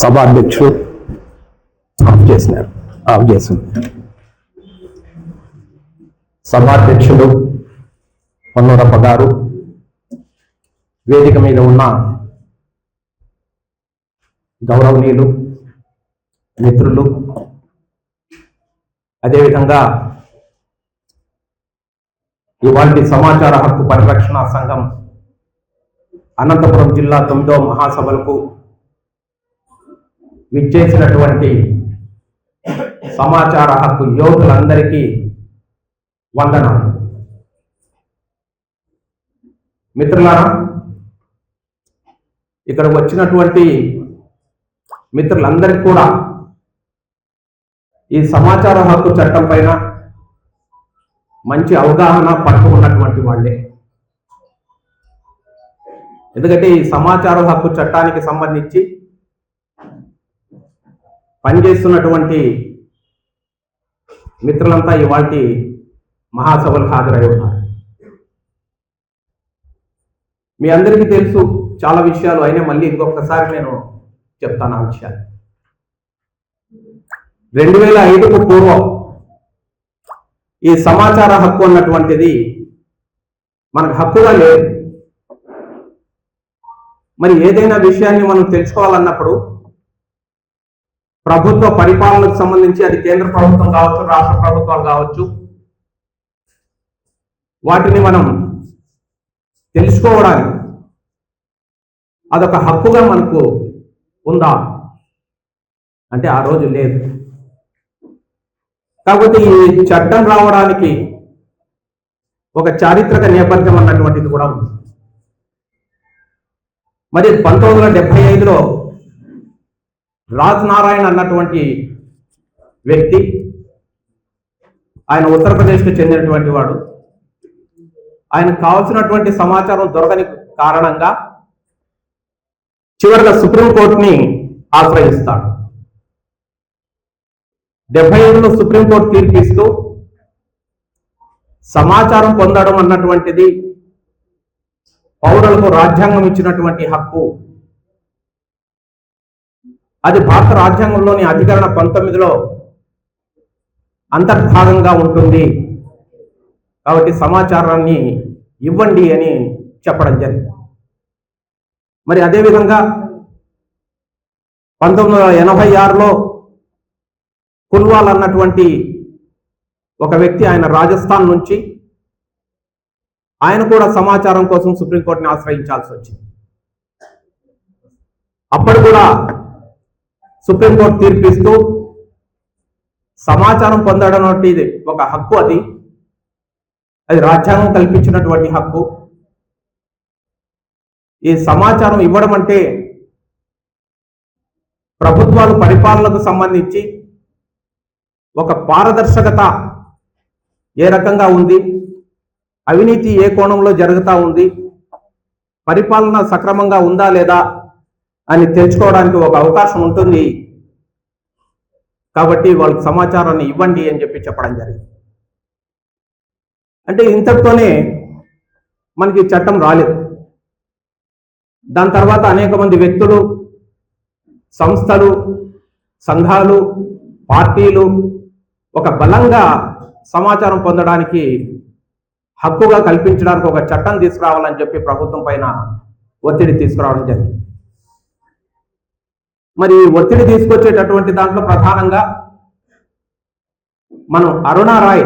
సభాధ్యక్షుడు of చేసింది. సభాధ్యక్షుడు పొన్నూరప్ప గారు, వేదిక మీద ఉన్న గౌరవనీయులు మిత్రులు, అదేవిధంగా ఇవాళ సమాచార హక్కు పరిరక్షణ సంఘం అనంతపురం జిల్లా 9వ మహాసభలకు విచ్చేసినటువంటి సమాచార హక్కు యోధులందరికీ వందనాలు. మిత్రులారా, ఇక్కడ వచ్చినటువంటి మిత్రులందరికీ కూడా ఈ సమాచార హక్కు చట్టం పైన మంచి అవగాహన పట్టు ఉన్నటువంటి వాళ్ళే. ఎందుకంటే ఈ సమాచార హక్కు చట్టానికి సంబంధించి పనిచేస్తున్నటువంటి మిత్రులంతా ఇవాల్టి మహాసభలకు హాజరై ఉన్నారు. మీ అందరికీ తెలుసు చాలా విషయాలు, అయినా మళ్ళీ ఇంకొకసారి నేను చెప్తాను ఆ విషయాలు. 2005కు పూర్వం ఈ సమాచార హక్కు అన్నటువంటిది మనకు హక్కుగా లేదు. మరి ఏదైనా విషయాన్ని మనం తెలుసుకోవాలన్నప్పుడు ప్రభుత్వ పరిపాలనకు సంబంధించి, అది కేంద్ర ప్రభుత్వం కావచ్చు, రాష్ట్ర ప్రభుత్వాలు కావచ్చు, వాటిని మనం తెలుసుకోవడానికి అదొక హక్కుగా మనకు ఉందా అంటే ఆ రోజు లేదు. కాబట్టి ఈ చట్టం రావడానికి ఒక చారిత్రక నేపథ్యం అన్నటువంటిది కూడా ఉంది. మరి 1975లో రాజ్ నారాయణ్ అన్నటువంటి వ్యక్తి, ఆయన ఉత్తరప్రదేశ్కు చెందినటువంటి వాడు, ఆయనకు కావాల్సినటువంటి సమాచారం దొరకని కారణంగా చివరిగా సుప్రీంకోర్టుని ఆశ్రయిస్తాడు. 75లో సుప్రీంకోర్టు తీర్పిస్తూ సమాచారం పొందడం అన్నటువంటిది పౌరులకు రాజ్యాంగం ఇచ్చినటువంటి హక్కు. అది భారత రాజ్యాంగంలోని అధికరణ 19లో అంతర్భాగంగా ఉంటుంది. కాబట్టి సమాచారాన్ని ఇవ్వండి అని చెప్పడం జరిగింది. మరి అదేవిధంగా 1986లో కుల్వాల్ అన్నటువంటి ఒక వ్యక్తి, ఆయన రాజస్థాన్ నుంచి, ఆయన కూడా సమాచారం కోసం సుప్రీంకోర్టుని ఆశ్రయించాల్సి వచ్చింది. అప్పుడు కూడా సుప్రీంకోర్టు తీర్పిస్తూ సమాచారం పొందడం అనేది ఒక హక్కు, అది రాజ్యాంగం కల్పించినటువంటి హక్కు. ఈ సమాచారం ఇవ్వడం అంటే ప్రభుత్వాలు పరిపాలనకు సంబంధించి ఒక పారదర్శకత ఏ రకంగా ఉంది, అవినీతి ఏ కోణంలో జరుగుతూ ఉంది, పరిపాలన సక్రమంగా ఉందా లేదా అని తెలుసుకోవడానికి ఒక అవకాశం ఉంటుంది. కాబట్టి వాళ్ళకి సమాచారాన్ని ఇవ్వండి అని చెప్పడం జరిగింది. అంటే ఇంతటితోనే మనకి చట్టం రాలేదు. దాని తర్వాత అనేక మంది వ్యక్తులు, సంస్థలు, సంఘాలు, పార్టీలు ఒక బలంగా సమాచారం పొందడానికి హక్కుగా కల్పించడానికి ఒక చట్టం తీసుకురావాలని చెప్పి ప్రభుత్వం పైన ఒత్తిడి తీసుకురావడం జరిగింది. మరి ఒత్తిడి తీసుకొచ్చేటటువంటి దాంట్లో ప్రధానంగా మనం అరుణా రాయ్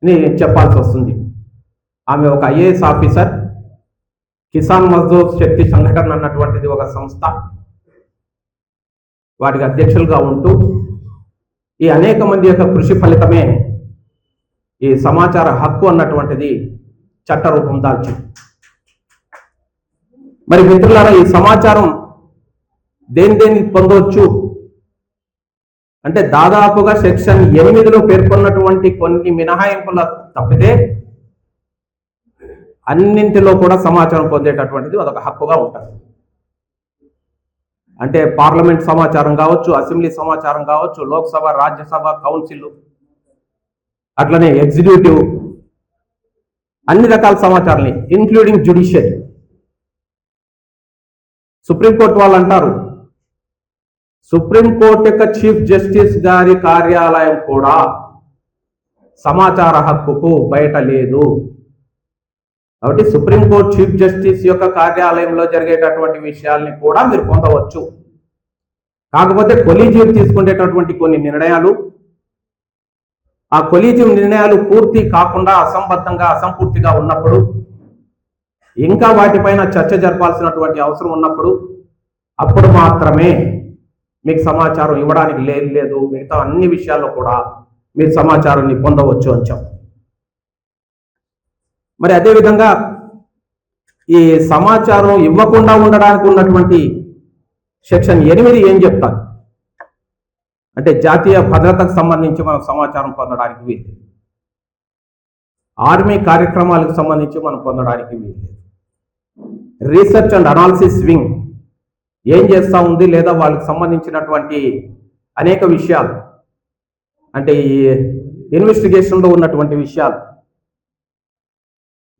ని చెప్పాల్సి వస్తుంది. ఆమె ఒక ఐఏఎస్ ఆఫీసర్, కిసాన్ మజ్దూర్ శక్తి సంఘటన అన్నటువంటిది ఒక సంస్థ, వాటికి అధ్యక్షులుగా ఉంటూ ఈ అనేక మంది యొక్క కృషి ఫలితమే ఈ సమాచార హక్కు అన్నటువంటిది చట్టరూపం దాల్చింది. మరి మిత్రులారా, ఈ సమాచారం దేని పొందవచ్చు అంటే దాదాపుగా సెక్షన్ 8లో పేర్కొన్నటువంటి కొన్ని మినహాయింపుల తప్పితే అన్నింటిలో కూడా సమాచారం పొందేటటువంటిది అదొక హక్కుగా ఉంటుంది. అంటే పార్లమెంట్ సమాచారం కావచ్చు, అసెంబ్లీ సమాచారం కావచ్చు, లోక్సభ, రాజ్యసభ, కౌన్సిల్, అట్లనే ఎగ్జిక్యూటివ్, అన్ని రకాల సమాచారాన్ని ఇంక్లూడింగ్ జ్యుడిషియరీ. సుప్రీంకోర్టు వాళ్ళు అంటారు సుప్రీంకోర్టు యొక్క చీఫ్ జస్టిస్ గారి కార్యాలయం కూడా సమాచార హక్కుకు బయట లేదు. కాబట్టి సుప్రీంకోర్టు చీఫ్ జస్టిస్ యొక్క కార్యాలయంలో జరిగేటటువంటి విషయాల్ని కూడా మీరు పొందవచ్చు. కాకపోతే కొలీజియం తీసుకునేటటువంటి కొన్ని నిర్ణయాలు, ఆ కొలీజియం నిర్ణయాలు పూర్తి కాకుండా అసంబద్ధంగా అసంపూర్తిగా ఉన్నప్పుడు, ఇంకా వాటిపైన చర్చ జరపాల్సినటువంటి అవసరం ఉన్నప్పుడు అప్పుడు మాత్రమే మీకు సమాచారం ఇవ్వడానికి లేదు. మిగతా అన్ని విషయాల్లో కూడా మీరు సమాచారాన్ని పొందవచ్చు అని చెప్పు. మరి అదేవిధంగా ఈ సమాచారం ఇవ్వకుండా ఉండడానికి ఉన్నటువంటి సెక్షన్ 8 ఏం చెప్తారు అంటే జాతీయ భద్రతకు సంబంధించి మనం సమాచారం పొందడానికి వీలు, ఆర్మీ కార్యక్రమాలకు సంబంధించి మనం పొందడానికి వీలు, రీసెర్చ్ అండ్ అనాలిసిస్ వింగ్ ఏం చేస్తూ ఉంది లేదా వాళ్ళకి సంబంధించినటువంటి అనేక విషయాలు అంటే ఈ ఇన్వెస్టిగేషన్లో ఉన్నటువంటి విషయాలు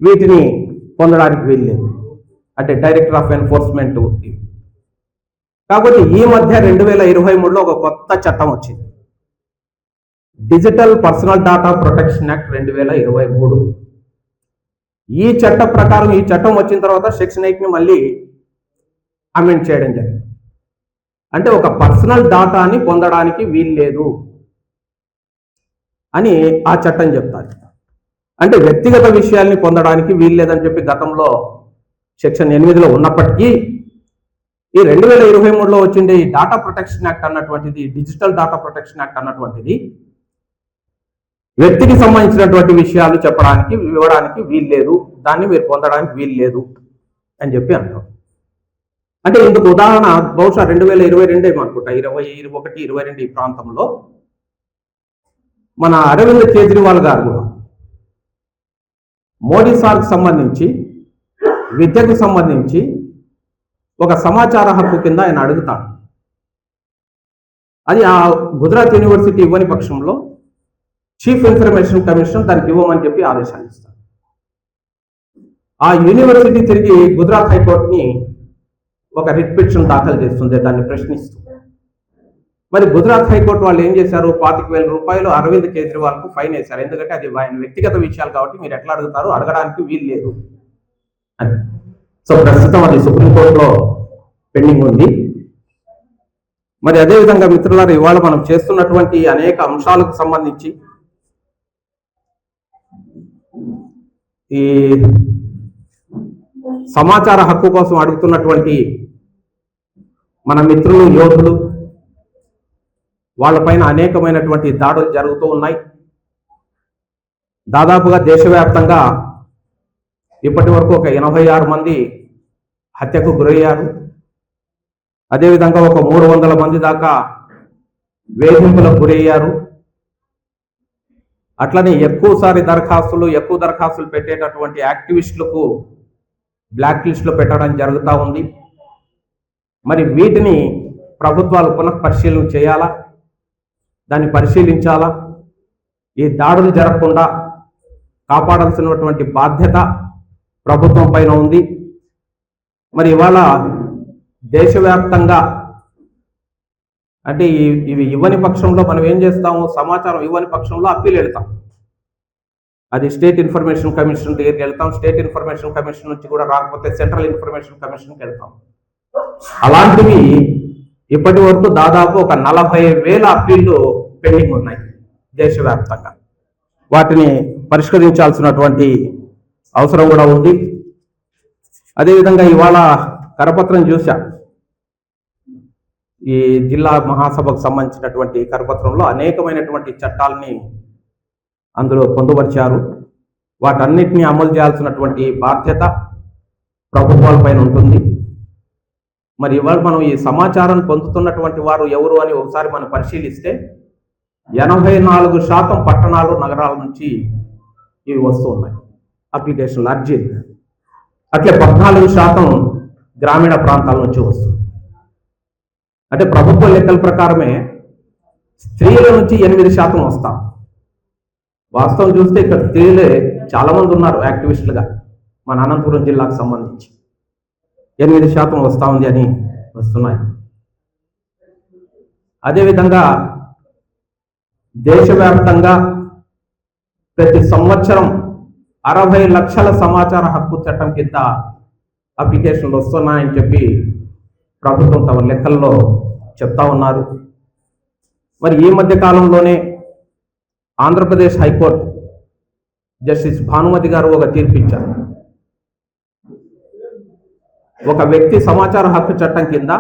వీటిని పొందడానికి వీల్లేదు. అంటే డైరెక్టర్ ఆఫ్ ఎన్ఫోర్స్మెంట్. కాబట్టి ఈ మధ్య 2023లో ఒక కొత్త చట్టం వచ్చింది, digital personal data protection act 2023. ఈ చట్టం ప్రకారం ఈ చట్టం వచ్చిన తర్వాత సెక్షన్ 8ని మళ్ళీ అమెండ్ చేయడం జరిగింది. అంటే ఒక పర్సనల్ డాటాని పొందడానికి వీల్లేదు అని ఆ చట్టం చెప్తారు. అంటే వ్యక్తిగత విషయాల్ని పొందడానికి వీల్లేదని చెప్పి గతంలో సెక్షన్ 8లో ఉన్నప్పటికీ ఈ 2023లో వచ్చిండే ఈ డాటా ప్రొటెక్షన్ యాక్ట్ అన్నటువంటిది, డిజిటల్ డాటా ప్రొటెక్షన్ యాక్ట్ అన్నటువంటిది వ్యక్తికి సంబంధించినటువంటి విషయాలు చెప్పడానికి ఇవ్వడానికి వీల్లేదు, దాన్ని మీరు పొందడానికి వీల్లేదు అని చెప్పి అంటాం. అంటే ఇందుకు ఉదాహరణ బహుశా 2022 ఏమనుకుంటా, 21, 22 ఈ ప్రాంతంలో మన అరవింద్ కేజ్రీవాల్ గారు కూడా మోడీ సార్కు సంబంధించి విద్యకు సంబంధించి ఒక సమాచార హక్కు కింద ఆయన అడుగుతాడు. అది ఆ గుజరాత్ యూనివర్సిటీ ఇవ్వని పక్షంలో చీఫ్ ఇన్ఫర్మేషన్ కమిషన్ దానికి ఇవ్వమని చెప్పి ఆదేశాలు ఇస్తారు. ఆ యూనివర్సిటీ తిరిగి గుజరాత్ హైకోర్టుని ఒక రిట్ పిటిషన్ దాఖలు చేస్తుంది దాన్ని ప్రశ్నిస్తూ. మరి గుజరాత్ హైకోర్టు వాళ్ళు ఏం చేశారు, 25,000 రూపాయలు అరవింద్ కేజ్రీవాల్కు ఫైన్ వేశారు. ఎందుకంటే అది ఆయన వ్యక్తిగత విషయాలు కాబట్టి మీరు ఎట్లా అడుగుతారు, అడగడానికి వీలు లేదు అని. సో ప్రస్తుతం అది సుప్రీంకోర్టులో పెండింగ్ ఉంది. మరి అదేవిధంగా మిత్రులారా, ఇవాళ మనం చేస్తున్నటువంటి అనేక అంశాలకు సంబంధించి ఈ సమాచార హక్కు కోసం అడుగుతున్నటువంటి మన మిత్రులు యోధులు వాళ్ళపైన అనేకమైనటువంటి దాడులు జరుగుతూ ఉన్నాయి. దాదాపుగా దేశవ్యాప్తంగా ఇప్పటి వరకు ఒక 86 మంది హత్యకు గురయ్యారు. అదేవిధంగా ఒక 300 మంది దాకా వేధింపులకు గురయ్యారు. అట్లనే ఎక్కువ దరఖాస్తులు పెట్టేటటువంటి యాక్టివిస్టులకు బ్లాక్ లిస్టులో పెట్టడం జరుగుతూ ఉంది. మరి వీటిని ప్రభుత్వాలు పునఃపరిశీలన చేయాలా, దాన్ని పరిశీలించాలా, ఈ దాడులు జరగకుండా కాపాడాల్సినటువంటి బాధ్యత ప్రభుత్వం పైన ఉంది. మరి ఇవాళ దేశవ్యాప్తంగా అంటే ఇవి ఇవ్వని పక్షంలో మనం ఏం చేస్తాము, సమాచారం ఇవ్వని పక్షంలో అప్పీల్ వెళ్తాం. అది స్టేట్ ఇన్ఫర్మేషన్ కమిషన్ దగ్గరికి వెళ్తాం. స్టేట్ ఇన్ఫర్మేషన్ కమిషన్ నుంచి కూడా రాకపోతే సెంట్రల్ ఇన్ఫర్మేషన్ కమిషన్కి వెళ్తాం. అలాంటివి ఇప్పటి వరకు దాదాపు ఒక 40,000 అప్పీళ్లు పెండింగ్ ఉన్నాయి దేశవ్యాప్తంగా. వాటిని పరిష్కరించాల్సినటువంటి అవసరం కూడా ఉంది. అదేవిధంగా ఇవాళ కరపత్రం చూసా, ఈ జిల్లా మహాసభకు సంబంధించినటువంటి కరపత్రంలో అనేకమైనటువంటి చట్టాలని అందులో పొందుపరిచారు. వాటన్నిటిని అమలు చేయాల్సినటువంటి బాధ్యత ప్రభుత్వాలపైన ఉంటుంది. మరి ఇవాళ మనం ఈ సమాచారం పొందుతున్నటువంటి వారు ఎవరు అని ఒకసారి మనం పరిశీలిస్తే 84% పట్టణాలు నగరాల నుంచి ఇవి వస్తూ ఉన్నాయి అప్లికేషన్లు, అర్జీలు. అట్లే 14% గ్రామీణ ప్రాంతాల నుంచి వస్తుంది. అంటే ప్రభుత్వ లెక్కల ప్రకారమే స్త్రీల నుంచి 8% వస్తాం. వాస్తవం చూస్తే ఇక్కడ స్త్రీలే చాలా మంది ఉన్నారు యాక్టివిస్టులుగా. మన అనంతపురం జిల్లాకు సంబంధించి 8% వస్తూ ఉంది అని వస్తున్నాయి. అదేవిధంగా దేశవ్యాప్తంగా ప్రతి సంవత్సరం 60 లక్షల సమాచార హక్కు చట్టం కింద అప్లికేషన్లు వస్తున్నాయని చెప్పి ప్రభుత్వం తమ లెక్కల్లో చెప్తా ఉన్నారు. మరి ఈ మధ్య కాలంలోనే ఆంధ్రప్రదేశ్ హైకోర్టు జస్టిస్ భానుమతి గారు ఒక తీర్పు ఇచ్చారు. ఒక వ్యక్తి సమాచార హక్కు చట్టం కింద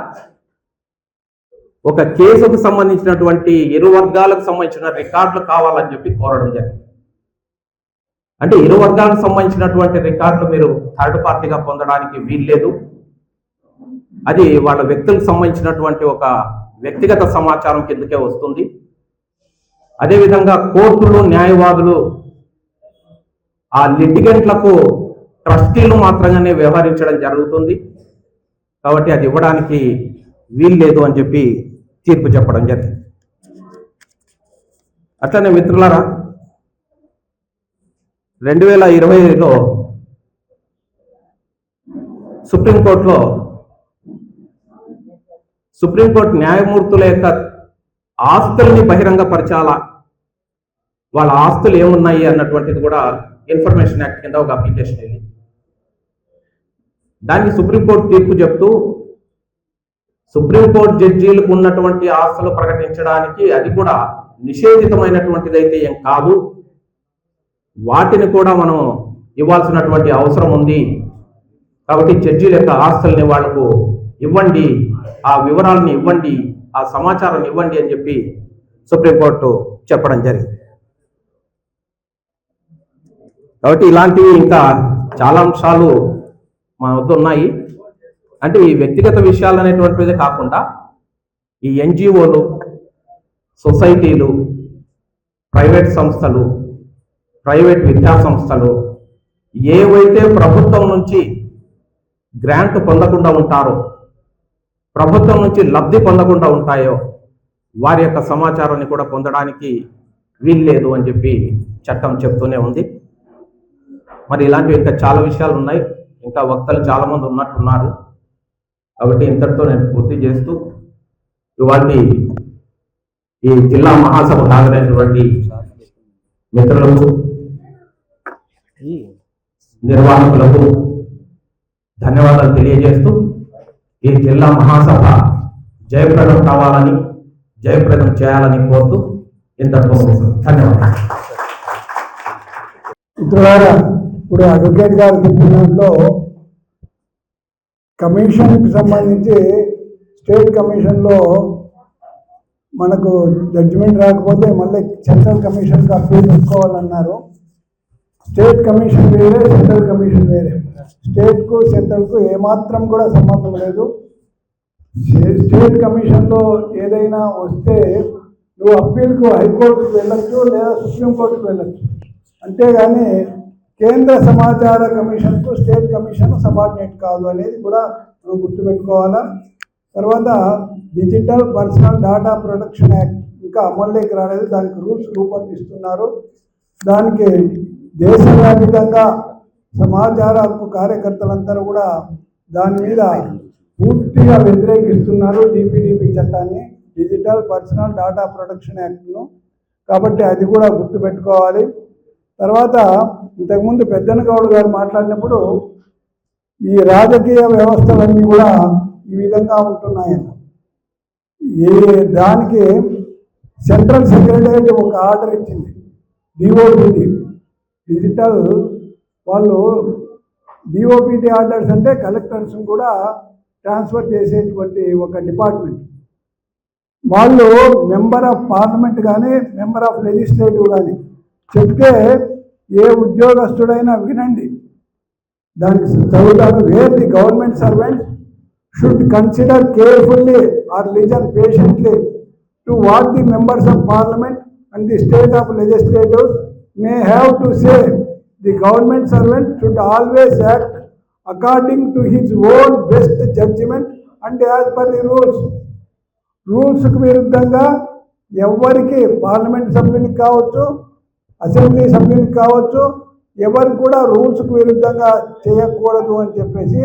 ఒక కేసుకు సంబంధించినటువంటి ఇరు వర్గాలకు సంబంధించిన రికార్డులు కావాలని చెప్పి కోరడం జరిగింది. అంటే ఇరు వర్గాలకు సంబంధించినటువంటి రికార్డులు మీరు థర్డ్ పార్టీగా పొందడానికి వీల్లేదు. అది వాళ్ళ వ్యక్తులకు సంబంధించినటువంటి ఒక వ్యక్తిగత సమాచారం కిందకే వస్తుంది. అదేవిధంగా కోర్టులు, న్యాయవాదులు ఆ లిటిగెంట్లకు ట్రస్టీలు మాత్రంగానే వ్యవహరించడం జరుగుతుంది. కాబట్టి అది ఇవ్వడానికి వీల్లేదు అని చెప్పి తీర్పు చెప్పడం జరిగింది. అట్లనే మిత్రులారా, 2020లో సుప్రీంకోర్టు న్యాయమూర్తుల యొక్క ఆస్తుల్ని బహిరంగపరచాలా, వాళ్ళ ఆస్తులు ఏమున్నాయి అన్నటువంటిది కూడా ఇన్ఫర్మేషన్ యాక్ట్ కింద ఒక అప్లికేషన్ వెళ్ళి దానికి సుప్రీంకోర్టు తీర్పు చెప్తూ సుప్రీంకోర్టు జడ్జీలకు ఉన్నటువంటి ఆస్తులు ప్రకటించడానికి అది కూడా నిషేధితమైనటువంటిదైతే ఏం కాదు, వాటిని కూడా మనం ఇవ్వాల్సినటువంటి అవసరం ఉంది. కాబట్టి జడ్జీల యొక్క ఆస్తుల్ని వాళ్లకు ఇవ్వండి, ఆ వివరాలను ఇవ్వండి, ఆ సమాచారాన్ని ఇవ్వండి అని చెప్పి సుప్రీంకోర్టు చెప్పడం జరిగింది. కాబట్టి ఇలాంటివి ఇంకా చాలా అంశాలు మన వద్ద ఉన్నాయి. అంటే ఈ వ్యక్తిగత విషయాలు అనేటువంటిదే కాకుండా ఈ ఎన్జిఓలు, సొసైటీలు, ప్రైవేట్ సంస్థలు, ప్రైవేట్ విద్యా సంస్థలు ఏవైతే ప్రభుత్వం నుంచి గ్రాంట్ పొందకుండా ఉంటారో, ప్రభుత్వం నుంచి లబ్ధి పొందకుండా ఉంటాయో వారి యొక్క సమాచారాన్ని కూడా పొందడానికి వీల్లేదు అని చెప్పి చట్టం చెప్తూనే ఉంది. మరి ఇలాంటివి ఇంకా చాలా విషయాలు ఉన్నాయి, ఇంకా వక్తలు చాలా మంది ఉన్నట్టున్నారు. కాబట్టి ఇంతటితో నేను పూర్తి చేస్తూ ఇవాళ ఈ జిల్లా మహాసభ హాజరైనటువంటి మిత్రులకు, నిర్వాహకులకు ధన్యవాదాలు తెలియజేస్తూ ఈ జిల్లా మహాసభ జయప్రదం కావాలని, జయప్రదం చేయాలని కోరుతూ ఇంతటితో ధన్యవాదాలు. ఇప్పుడు అడ్వకేట్ గారు చెప్పినట్లో కమిషన్కి సంబంధించి స్టేట్ కమిషన్లో మనకు జడ్జిమెంట్ రాకపోతే మళ్ళీ సెంట్రల్ కమిషన్కి అప్పీల్ పెట్టుకోవాలన్నారు. స్టేట్ కమిషన్ వేరే, సెంట్రల్ కమిషన్ వేరే. స్టేట్కు సెంట్రల్కు ఏమాత్రం కూడా సంబంధం లేదు. స్టేట్ కమిషన్లో ఏదైనా వస్తే నువ్వు అప్పీల్కు హైకోర్టుకు వెళ్ళచ్చు లేదా సుప్రీంకోర్టుకు వెళ్ళచ్చు. అంతేగాని కేంద్ర సమాచార కమిషన్కు స్టేట్ కమిషన్ సబార్డినేట్ కాదు అనేది కూడా మనం గుర్తుపెట్టుకోవాలా. తర్వాత digital personal data protection act ఇంకా అమల్లోకి రాలేదు, దానికి రూల్స్ రూపొందిస్తున్నారు. దానికి దేశవ్యాప్తంగా సమాచార హక్కు కార్యకర్తలందరూ కూడా దాని మీద పూర్తిగా వ్యతిరేకిస్తున్నారు డిపిడిపి చట్టాన్ని, డిజిటల్ పర్సనల్ డేటా ప్రొటెక్షన్ యాక్ట్ను. కాబట్టి అది కూడా గుర్తుపెట్టుకోవాలి. తర్వాత ఇంతకుముందు పెద్దనగౌడ్ గారు మాట్లాడినప్పుడు ఈ రాజకీయ వ్యవస్థలన్నీ కూడా ఈ విధంగా ఉంటున్నాయన్న, దానికి సెంట్రల్ సెక్రటరియట్ ఒక ఆర్డర్ ఇచ్చింది. డిఓపిటి డిజిటల్ వాళ్ళు డిఓపిటి ఆర్డర్స్ అంటే కలెక్టర్స్ కూడా ట్రాన్స్ఫర్ చేసేటువంటి ఒక డిపార్ట్మెంట్. వాళ్ళు మెంబర్ ఆఫ్ పార్లమెంట్ కానీ మెంబర్ ఆఫ్ లెజిస్లేటివ్ కానీ చెప్తే ఏ ఉద్యోగస్తుడైనా వినండి, దానికి చదువుతాను. Where the government servant should consider carefully or listen patiently to what the members of parliament and the state of legislatives may have to say. The government servant should always act according to his own best judgement and as per the rules. రూల్స్కు విరుద్ధంగా ఎవరికి, parliament సభ్యునికి కావచ్చు, assembly సభ్యునికి కావచ్చు, ఎవరికి కూడా రూల్స్కు విరుద్ధంగా చేయకూడదు అని చెప్పేసి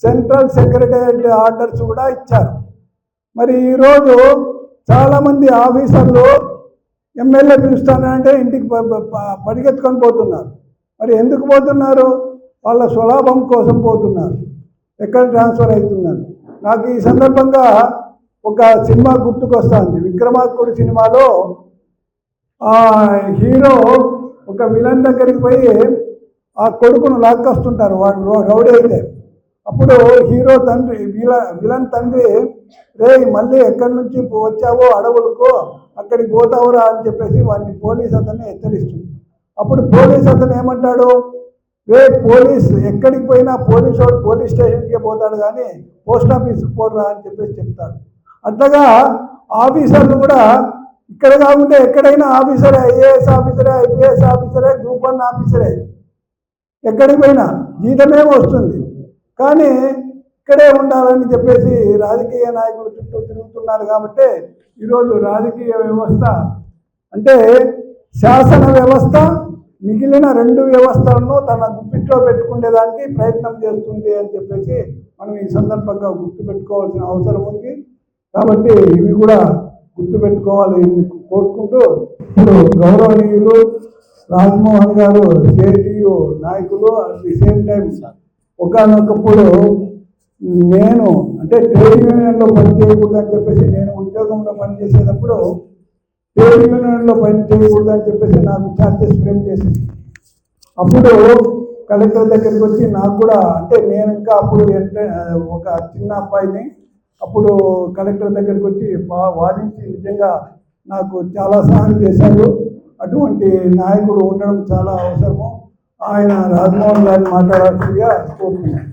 సెంట్రల్ సెక్రటరియట్ ఆర్డర్స్ కూడా ఇచ్చారు. మరి ఈరోజు చాలామంది ఆఫీసర్లు ఎమ్మెల్యే పిలుస్తానంటే ఇంటికి పరిగెత్తుకొని పోతున్నారు. మరి ఎందుకు పోతున్నారు? వాళ్ళ స్వలాభం కోసం పోతున్నారు. ఎక్కడ ట్రాన్స్ఫర్ అవుతున్నారు? నాకు ఈ సందర్భంగా ఒక సినిమా గుర్తుకొస్తుంది. విక్రమార్కుడు సినిమాలో ఆ హీరో ఒక విలన్ దగ్గరికి పోయి ఆ కొడుకును లాక్కొస్తుంటారు, వాడు రౌడీ అయితే. అప్పుడు హీరో తండ్రి విలన్ తండ్రి, రే మళ్ళీ ఎక్కడి నుంచి వచ్చావో అడవులకు, అక్కడికి పోతావురా అని చెప్పేసి వాడిని పోలీస్ అతన్ని హెచ్చరిస్తుంది. అప్పుడు పోలీస్ అతను ఏమంటాడు, రే పోలీస్ ఎక్కడికి పోయినా పోలీస్ స్టేషన్కే పోతాడు కానీ పోస్ట్ ఆఫీస్కి పోరా అని చెప్పేసి చెప్తాడు. అట్లాగా ఆఫీసర్లు కూడా ఇక్కడ కాకుండా ఎక్కడైనా ఆఫీసరే, ఐఏఎస్ ఆఫీసరే, ఐపీఎస్ ఆఫీసరే, గ్రూప్ 1 ఆఫీసరే, ఎక్కడికి పోయినా జీతమే వస్తుంది. కానీ ఇక్కడే ఉండాలని చెప్పేసి రాజకీయ నాయకులు చుట్టూ తిరుగుతున్నారు. కాబట్టి ఈరోజు రాజకీయ వ్యవస్థ అంటే శాసన వ్యవస్థ మిగిలిన 2 వ్యవస్థలను తన గుప్పిట్లో పెట్టుకునేదానికి ప్రయత్నం చేస్తుంది అని చెప్పేసి మనం ఈ సందర్భంగా గుర్తుపెట్టుకోవాల్సిన అవసరం ఉంది. కాబట్టి ఇవి కూడా గుర్తుపెట్టుకోవాలి కోరుకుంటూ, ఇప్పుడు గౌరవనీయులు రాజ్మోహన్ గారు సిఐటియు నాయకులు, అట్ ది సేమ్ టైం ఒకనొకప్పుడు నేను అంటే ట్రేడ్ యూనియన్లో పనిచేయకూడదు అని చెప్పేసి, నేను ఉద్యోగంలో పనిచేసేటప్పుడు ట్రేడ్ యూనియన్లో పని చేయకూడదు అని చెప్పేసి నాకు ఛార్జెస్ ఫ్రేమ్ చేసింది. అప్పుడు కలెక్టర్ దగ్గరికి వచ్చి నాకు కూడా అంటే నేను ఇంకా అప్పుడు ఒక చిన్న అబ్బాయిని, అప్పుడు కలెక్టర్ దగ్గరికి వచ్చి వాదించి నిజంగా నాకు చాలా సహాయం చేశారు. అటువంటి నాయకుడు ఉండడం చాలా అవసరము. ఆయన రాజ్మోహన్ గారిని మాట్లాడాల్సిందిగా కోరుతున్నాను.